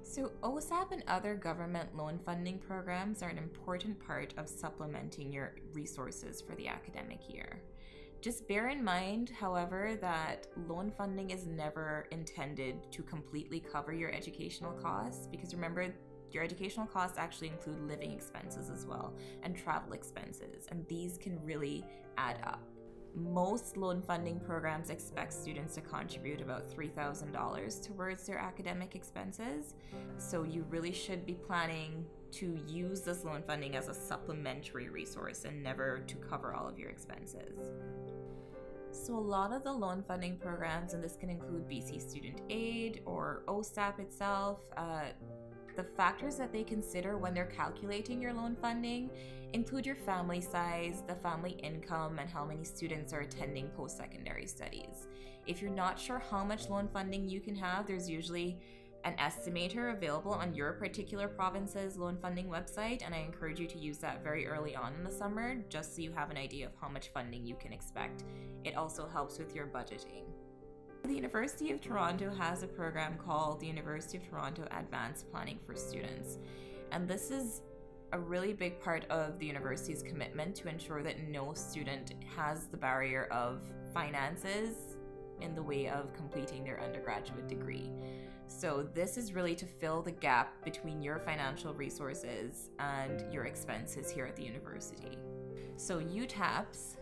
So, OSAP and other government loan funding programs are an important part of supplementing your resources for the academic year. Just bear in mind, however, that loan funding is never intended to completely cover your educational costs because remember, your educational costs actually include living expenses as well and travel expenses, and these can really add up. Most loan funding programs expect students to contribute about $3,000 towards their academic expenses, so you really should be planning to use this loan funding as a supplementary resource and never to cover all of your expenses. So a lot of the loan funding programs, and this can include BC Student Aid or OSAP itself, the factors that they consider when they're calculating your loan funding include your family size, the family income, and how many students are attending post-secondary studies. If you're not sure how much loan funding you can have, there's usually an estimator available on your particular province's loan funding website, and I encourage you to use that very early on in the summer just so you have an idea of how much funding you can expect. It also helps with your budgeting. The University of Toronto has a program called the University of Toronto Advanced Planning for Students, and this is a really big part of the university's commitment to ensure that no student has the barrier of finances in the way of completing their undergraduate degree. So this is really to fill the gap between your financial resources and your expenses here at the university. So UTAPS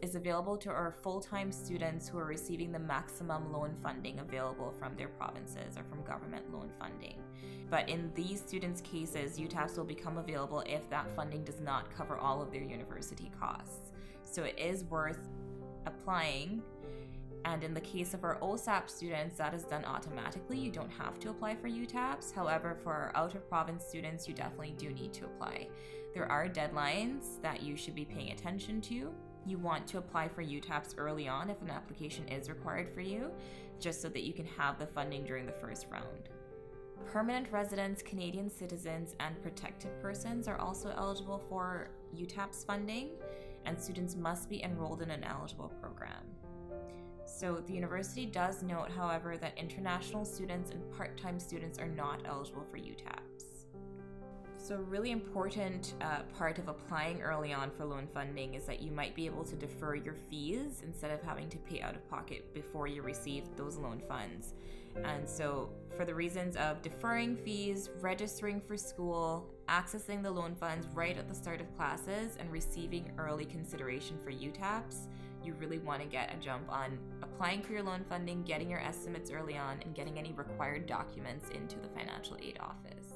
is available to our full-time students who are receiving the maximum loan funding available from their provinces or from government loan funding. But in these students' cases, UTAPS will become available if that funding does not cover all of their university costs. So it is worth applying. And in the case of our OSAP students, that is done automatically. You don't have to apply for UTAPS. However, for our out-of-province students, you definitely do need to apply. There are deadlines that you should be paying attention to. You want to apply for UTAPS early on if an application is required for you, just so that you can have the funding during the first round. Permanent residents, Canadian citizens, and protected persons are also eligible for UTAPS funding, and students must be enrolled in an eligible program. So the university does note, however, that international students and part-time students are not eligible for UTAPS. So a really important part of applying early on for loan funding is that you might be able to defer your fees instead of having to pay out of pocket before you receive those loan funds. And so for the reasons of deferring fees, registering for school, accessing the loan funds right at the start of classes, and receiving early consideration for UTAPS, you really want to get a jump on applying for your loan funding, getting your estimates early on, and getting any required documents into the financial aid office.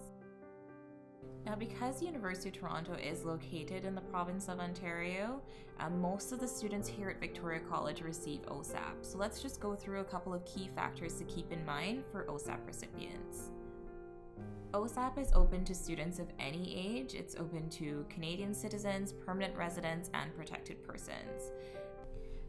Now, because the University of Toronto is located in the province of Ontario, most of the students here at Victoria College receive OSAP. So let's just go through a couple of key factors to keep in mind for OSAP recipients. OSAP is open to students of any age. It's open to Canadian citizens, permanent residents, and protected persons.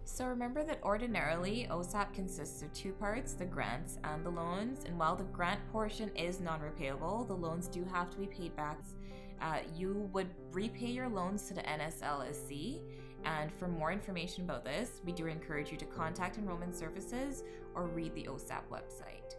So remember that ordinarily, OSAP consists of two parts, the grants and the loans, and while the grant portion is non-repayable, the loans do have to be paid back. You would repay your loans to the NSLSC, and for more information about this, we do encourage you to contact Enrollment Services or read the OSAP website.